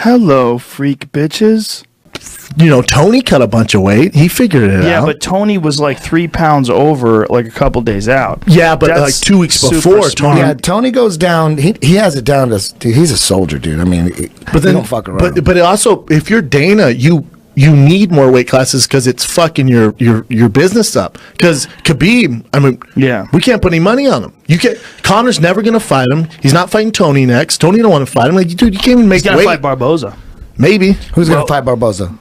Hello, freak bitches. You know, Tony cut a bunch of weight. He figured it out. Yeah, but Tony was like 3 pounds over like a couple days out. Yeah, but That's like 2 weeks super before, smart. Tony. Yeah, Tony goes down. He has it down to. Dude, he's a soldier, dude. I mean, But then, don't fuck around. But it also, if you're Dana, you need more weight classes because it's fucking your business up. Because Khabib, I mean, Yeah. we can't put any money on him. Connor's never gonna fight him. He's not fighting Tony next. Tony don't want to fight him. Like, dude, you can't even make He's gonna weight. fight Barboza. Maybe. Who's gonna fight Barboza?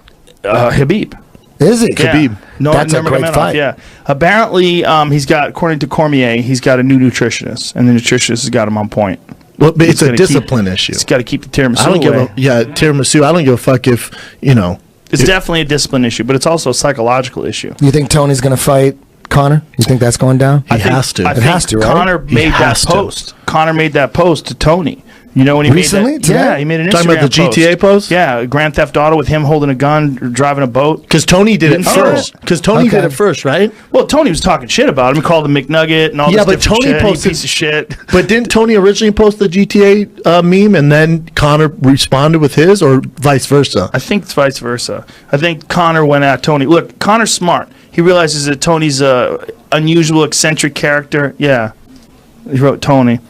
Habib. Is it? Yeah. Khabib. No, That's a great Nurmagomedov, fight. Yeah. Apparently, he's got, according to Cormier, he's got a new nutritionist, and the nutritionist has got him on point. Well, but it's He's a gotta discipline issue. He's got to keep the tiramisu I don't give away. tiramisu. I don't give a fuck if It's definitely a discipline issue, but it's also a psychological issue. You think Tony's gonna fight Conor? You think that's going down? He has to. I It think has to, right? Conor made that has to. post. Conor made that post to Tony. You know when he Recently? made that? Today? Yeah, he made an Talking Instagram about the GTA post? Yeah, Grand Theft Auto with him holding a gun, driving a boat. Because Tony did it Didn't first. Tony? Because Tony Okay. did it first, right? Well, Tony was talking shit about him. He called him McNugget and all Yeah, this but different Tony shit. posted- You piece of shit. But didn't Tony originally post the GTA meme and then Conor responded with his, or vice versa? I think it's vice versa. I think Conor went at Tony. Look, Conor's smart. He realizes that Tony's a unusual, eccentric character. Yeah, he wrote Tony.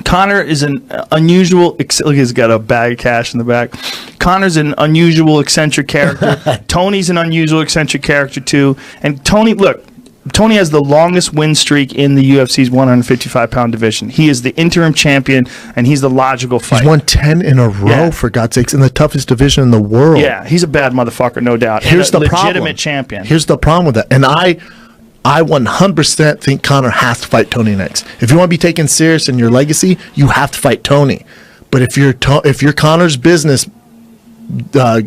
Conor is an unusual. Look, he's got a bag of cash in the back. Conor's an unusual, eccentric character. Tony's an unusual, eccentric character too. And Tony, look, Tony has the longest win streak in the UFC's 155-pound division. He is the interim champion, and he's the logical He's fight. won 10 in a row, Yeah. for God's sakes, in the toughest division in the world. Yeah, he's a bad motherfucker, no doubt. Here's and a the problem. legitimate champion. Here's the problem with that. And I 100% think Conor has to fight Tony next. If you want to be taken serious in your legacy, you have to fight Tony. But if you're Conor's business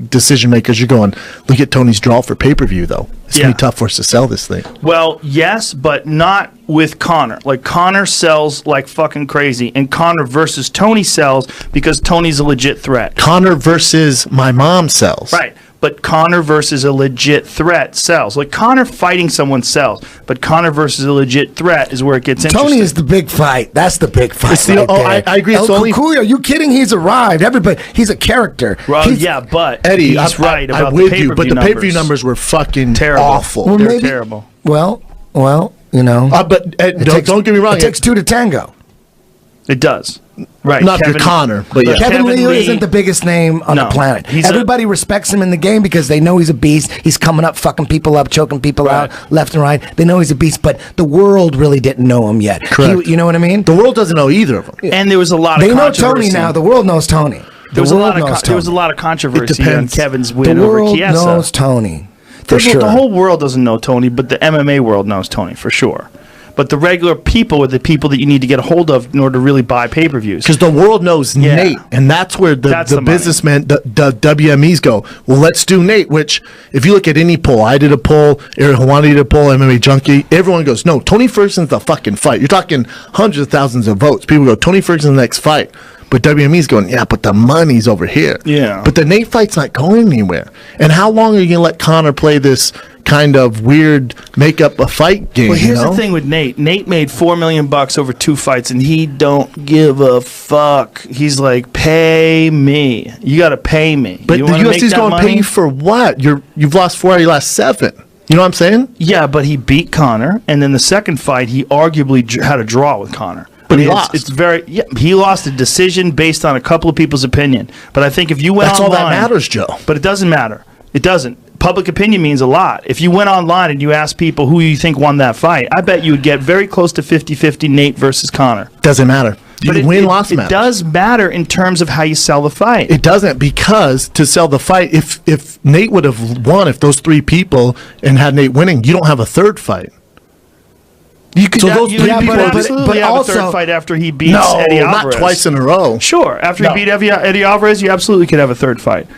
decision makers, you're going, look at Tony's draw for pay-per-view, though. It's going to be tough for us to sell this thing. Well, yes, but not with Conor. Like, Conor sells like fucking crazy, and Conor versus Tony sells because Tony's a legit threat. Conor versus my mom sells. Right. But Conor versus a legit threat sells. Like, Conor fighting someone sells, but Conor versus a legit threat is where it gets interesting. Tony is the big fight. That's the big fight. It's the- right oh, there. I agree. It's El only- Cucuy, are you kidding? He's arrived. Everybody, he's a character. Well, He's- yeah, but Eddie, he's right about I'm the with pay-per-view you, but the pay-per-view numbers were fucking Terrible. awful. Well, They're maybe- terrible. Well, you know. But it don't get me wrong. It takes two to tango. It does. Right. Not for Conor, but yeah. Kevin Lee Lee isn't the biggest name on No, the planet. he's Everybody respects him in the game because they know he's a beast. He's coming up, fucking people up, choking people Right. out left and right. They know he's a beast, but the world really didn't know him yet. Correct. You know what I mean? The world doesn't know either of them. And there was a lot of They know controversy. Tony now. The world knows Tony. There was, The a world lot of knows there was a Tony. lot of controversy on depends. Kevin's The win over world Chiesa. knows Tony. For The sure. whole world doesn't know Tony, but the MMA world knows Tony for sure. But the regular people are the people that you need to get a hold of in order to really buy pay-per-views. Because the world knows Yeah. Nate, and that's where That's the the money. businessmen, the WMEs go, well, let's do Nate, which, if you look at any poll, I did a poll, Eric Hawani did a poll, MMA Junkie, everyone goes, no, Tony Ferguson's the fucking fight. You're talking hundreds of thousands of votes. People go, Tony Ferguson's the next fight. But WME's going, yeah, but the money's over here. Yeah. But the Nate fight's not going anywhere. And how long are you going to let Conor play this kind of weird make up a fight game? Well, here's you know? the thing with Nate. Nate made $4 million over 2 fights, and he don't give a fuck. He's like, pay me. You got to pay me. But you the wanna make UFC's that going to pay money? you for what? You've lost 4 out of your last 7. You know what I'm saying? Yeah, but he beat Conor, and then the second fight, he arguably had a draw with Conor. But he It's- lost. It's very he lost a decision based on a couple of people's opinion. But I think if you went That's all online, that matters, Joe. But it doesn't matter. It doesn't. Public opinion means a lot. If you went online and you asked people who you think won that fight, I bet you would get very close to 50-50 Nate versus Conor. Doesn't matter. But Win-loss it matters. does matter in terms of how you sell the fight. It doesn't, because to sell the fight, if Nate would have won, if those 3 people and had Nate winning, you don't have a third fight. You could So those you three could people- absolutely but have also- a third fight after he beats No, Eddie not Alvarez. twice in a row. Sure, after No. he beat Eddie Alvarez, you absolutely could have a third fight.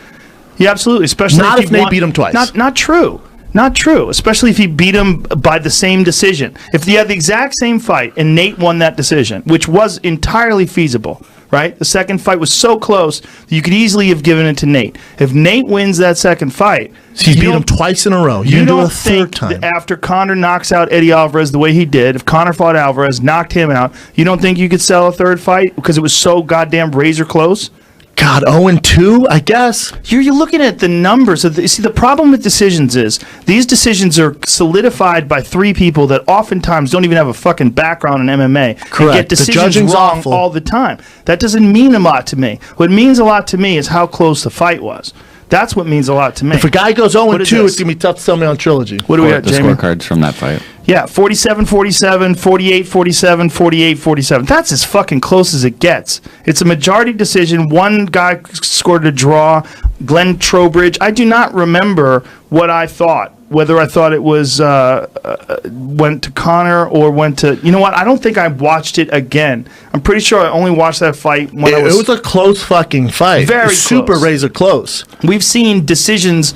You absolutely, especially Not if he Nate won- beat him twice. Not true. Not true. Especially if he beat him by the same decision. If you had the exact same fight and Nate won that decision, which was entirely feasible, right? The second fight was so close that you could easily have given it to Nate. If Nate wins that second fight, He's you beat him don't- twice in a row. You You do it don't a third think time. that after Conor knocks out Eddie Alvarez the way he did, if Conor fought Alvarez, knocked him out, you don't think you could sell a third fight because it was so goddamn razor close? God, 0-2, I guess. You're looking at the numbers of see, the problem with decisions is these decisions are solidified by three people that oftentimes don't even have a fucking background in MMA. Correct. And get The decisions judging's wrong awful. all the time. That doesn't mean a lot to me. What means a lot to me is how close the fight was. That's what means a lot to me. If a guy goes What is 0-2, this? it's going to be tough to sell me on Trilogy. What do we Or got, the Jamie? scorecards from that fight. Yeah, 47-47, 48-47, 48-47. That's as fucking close as it gets. It's a majority decision. One guy scored a draw, Glenn Trowbridge. I do not remember what I thought, whether I thought it was went to Conor or went to... You know what? I don't think I watched it again. I'm pretty sure I only watched that fight when I was... It was a close fucking fight. Very super close. razor close. We've seen decisions...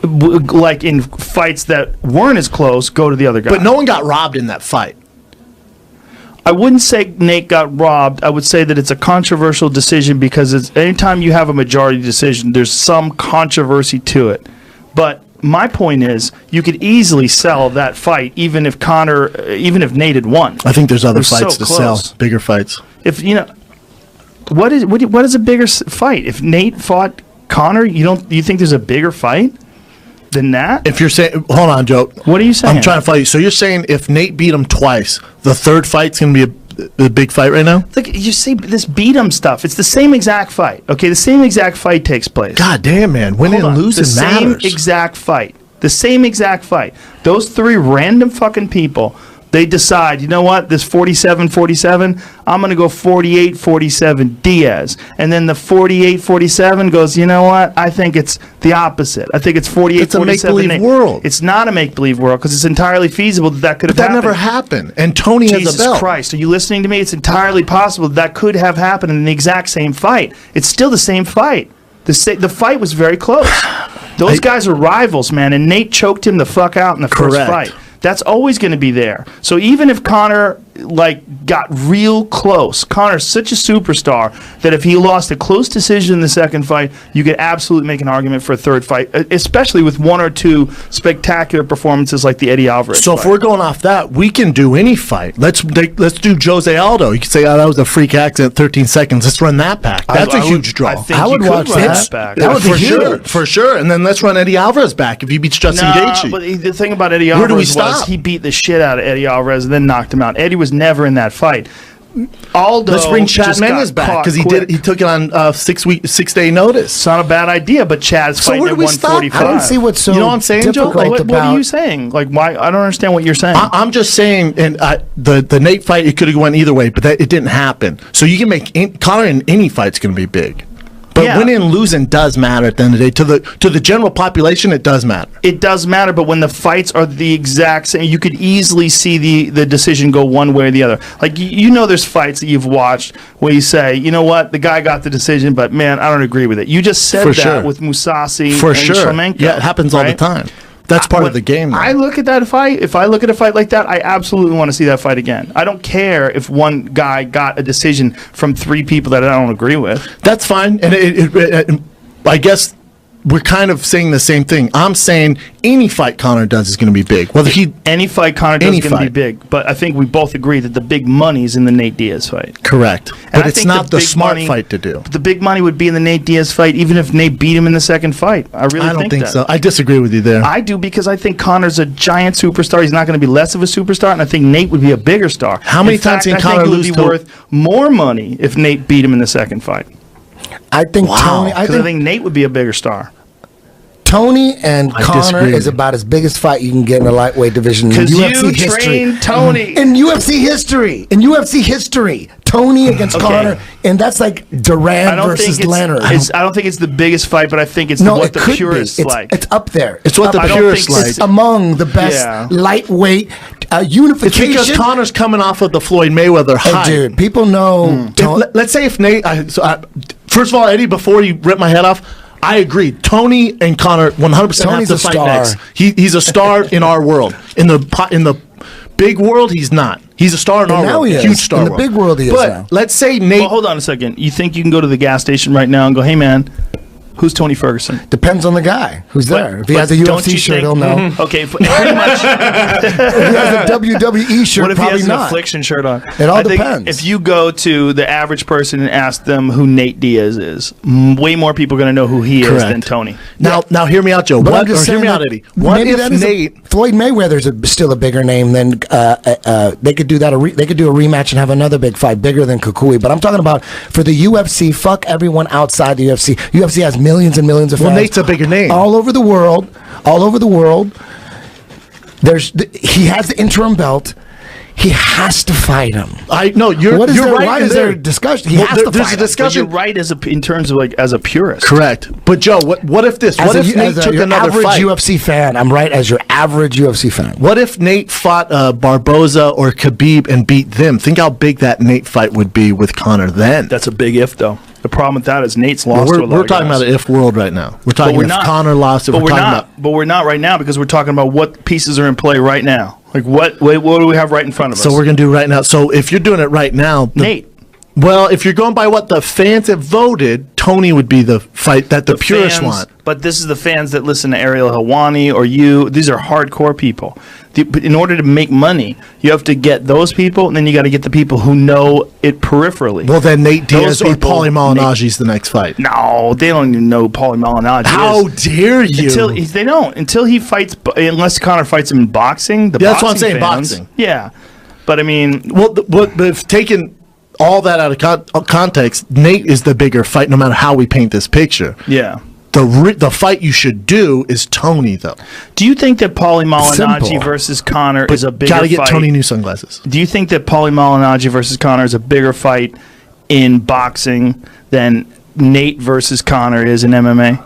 like in fights that weren't as close, go to the other guy. But no one got robbed in that fight. I wouldn't say Nate got robbed. I would say that it's a controversial decision because it's, anytime you have a majority decision, there's some controversy to it. But my point is, you could easily sell that fight even if Nate had won. I think there's other It was fights so to close. sell, bigger fights. If you know, what is a bigger fight? If Nate fought Conor, you think there's a bigger fight than that? If you're saying, hold on, Joe. What are you saying? I'm trying to follow you. So you're saying if Nate beat him twice, the third fight's going to be a big fight right now? Look, you see this beat 'em stuff. It's the same exact fight. Okay, the same exact fight takes place. God damn, man. Winning Hold and on. losing the matters. same exact fight. The same exact fight. Those three random fucking people, they decide, you know what, this 47-47, I'm going to go 48-47 Diaz. And then the 48-47 goes, you know what, I think it's the opposite. I think it's 48-47. It's a make-believe world. It's not a make-believe world because it's entirely feasible that could have But that happened. never happened. And Tony has a Jesus belt. Christ, are you listening to me? It's entirely possible that could have happened in the exact same fight. It's still the same fight. The fight was very close. Those guys are rivals, man, and Nate choked him the fuck out in the first Correct. fight. That's always going to be there. So even if Conor got real close, Conor's such a superstar that if he lost a close decision in the second fight, you could absolutely make an argument for a third fight, especially with one or two spectacular performances like the Eddie Alvarez So fight. if we're going off that, we can do any fight. Let's do Jose Aldo. You could say, oh, that was a freak accident, 13 seconds. Let's run that back. That's a huge draw. I think I you would could watch run that. back. That would be for sure, huge. for sure. And then let's run Eddie Alvarez back if he beats Justin Gaethje. But the thing about Eddie Where do we Alvarez was stop? he beat the shit out of Eddie Alvarez and then knocked him out. Eddie was never in that fight. Aldo Let's bring Chad just Mendes got back caught because he quick. took it on 6 day notice. It's not a bad idea, but Chad's So fighting where at do we stop? 145. I don't see what's so You know what I'm saying, Joe? difficult What about. are you saying? Like, why? I don't understand what you're saying. I'm just saying, and the Nate fight, it could have went either way, but it didn't happen. So you can make Conor in any fight's going to be big. But Yeah. winning and losing does matter at the end of the day. To the general population, it does matter. It does matter, but when the fights are the exact same, you could easily see the decision go one way or the other. Like, you know there's fights that you've watched where you say, you know what, the guy got the decision, but man, I don't agree with it. You just said For that sure. with Musasi For and sure. Shlemenko. Yeah, it happens all the right? time. That's part of the game, though. I look at that fight. If I look at a fight like that, I absolutely want to see that fight again. I don't care if one guy got a decision from three people that I don't agree with. That's fine. And I guess we're kind of saying the same thing. I'm saying any fight Conor does is going to be big. Whether he Any fight Conor does Any is going to be fight. big, but I think we both agree that the big money's in the Nate Diaz fight. correct, And but I it's think not the big smart money- fight to do. The big money would be in the Nate Diaz fight, even if Nate beat him in the second fight. I really I don't think that. so. I disagree with you there. I do because I think Conor's a giant superstar. He's not going to be less of a superstar, and I think Nate would be a bigger star. How many In times fact, can I Conor think it would lose be to- worth more money if Nate beat him in the second fight. I think Wow. Tony. I Because I think think Nate would be a bigger star. Tony and I Conor disagree is with you. about as biggest fight you can get in the lightweight division in Because UFC you history. trained Tony. In UFC history, Tony against Okay. Conor, and that's like Duran versus Leonard. I don't think it's the biggest fight, but I think it's no, what it the could purists be. It's, like. it's up there. It's what up the there. purists think like. It's among the best Yeah. lightweight It's unification. because Conor's coming off of the Floyd Mayweather Hey, high. dude, people know. Let's say if Nate, first of all, Eddie, before you rip my head off, I agree. Tony and Conor 100% Tony's have to a fight star. next. He's a star in our world. In the big world, he's not. He's a star in our now world. he is. Huge star In the big world, he is But now. let's say Nate. Well, hold on a second. You think you can go to the gas station right now and go, hey, man, Who's Tony Ferguson? Depends on the guy who's there. If he has a don't UFC you shirt, think- he'll know. Okay, pretty much. If he has a WWE shirt, What if he probably has an not. affliction shirt on? It all I think depends. If you go to the average person and ask them who Nate Diaz is, way more people are going to know who he is Correct. than Tony. Now hear me out, Joe. But What, I'm just or hear saying me out, that Eddie. What maybe if that is Nate? Floyd Mayweather's still a bigger name than they could do that. They could do a rematch and have another big fight bigger than Kukui. But I'm talking about for the UFC. Fuck everyone outside the UFC. UFC has millions and millions of fans. Well, Nate's a bigger name. all over the world. All over the world. He has the interim belt. He has to fight him. You're What is you're there, right. why in is there a discussion? He has to there's fight a him. But discussion. you're right in terms of as a purist. Correct. But Joe, what if this? What if Nate took your another average fight? UFC fan? I'm right as your average UFC fan. What if Nate fought Barboza or Khabib and beat them? Think how big that Nate fight would be with Conor then. That's a big if, though. The problem with that is Nate's lost to a lot We're of talking guys. about an if world right now. We're But talking we're if not. Conor lost it. But We're we're talking not. about. But we're not right now because we're talking about what pieces are in play right now. Like what do we have right in front of us? So we're gonna do right now. So if you're doing it right now, Nate. Well, if you're going by what the fans have voted, Tony would be the fight that the purists fans, want. But this is the fans that listen to Ariel Helwani or you. These are hardcore people. But in order to make money, you have to get those people, and then you got to get the people who know it peripherally. Well, then Nate Diaz Those or people- Paulie Malignaggi's the next fight. No, they don't even know who Paulie Malignaggi How is. dare you? They don't. Until he fights, unless Conor fights him in boxing. Yeah, that's what I'm saying, fans- boxing. Yeah. But I mean, Well, but if taking all that out of context, Nate is the bigger fight, no matter how we paint this picture. yeah. The fight you should do is Tony, though. Do you think that Paulie Malignaggi Simple. versus Conor is a bigger Gotta get fight? Tony new sunglasses. Do you think that Paulie Malignaggi versus Conor is a bigger fight in boxing than Nate versus Conor is in MMA?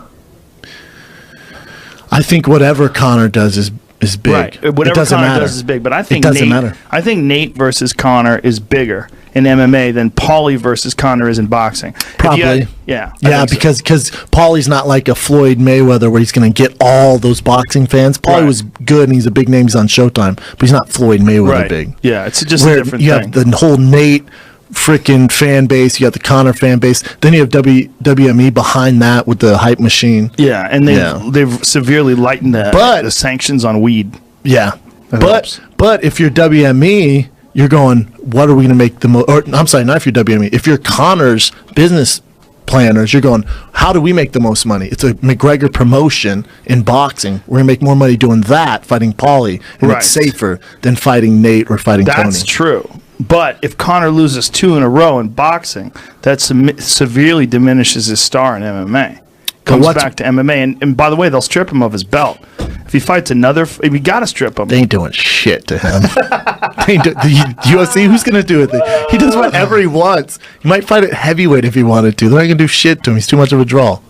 I think whatever Conor does is big. Right. Whatever it doesn't Conor matter. does is big, but I think it doesn't Nate, matter. I think Nate versus Conor is bigger in MMA than Paulie versus Conor is in boxing. If you Probably. had- yeah. I Yeah, think so. because Paulie's not like a Floyd Mayweather where he's going to get all those boxing fans. Paulie Right. was good and he's a big name. He's on Showtime, but he's not Floyd Mayweather Right. big. Yeah, it's just a Where different you thing. have the whole Nate freaking fan base. You got the Conor fan base. Then you have WME behind that with the hype machine. Yeah, and they've severely lightened the sanctions on weed. Yeah, helps. but if you're WME, you're going, what are we going to make the most? Or I'm sorry, not if you're WME. If you're Conor's business planners, you're going, how do we make the most money? It's a McGregor promotion in boxing. We're going to make more money doing that, fighting Paulie, and Right. it's safer than fighting Nate or fighting That's Tony. true. But if Conor loses 2 in a row in boxing, that severely diminishes his star in MMA. Comes what's- back to MMA, and by the way, they'll strip him of his belt. If he fights another, we got to strip him. They ain't doing shit to him. The UFC, who's going to do it? He does whatever he wants. He might fight at heavyweight if he wanted to. They're not going to do shit to him. He's too much of a draw.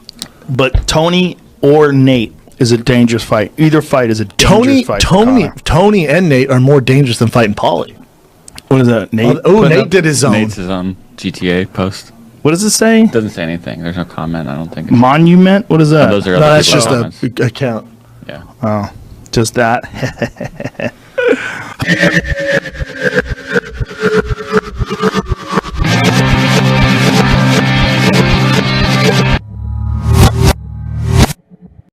But Tony or Nate is a dangerous fight. Either fight is a dangerous fight. for Conor. Tony and Nate are more dangerous than fighting Paulie. What is that? Nate? Oh, put Nate up? did his own. Nate's his own GTA post. What does it say? Doesn't say anything. There's no comment. I don't think. Monument? What is that? Those are No, other that's people's just comments. a account. Yeah. Oh, just that.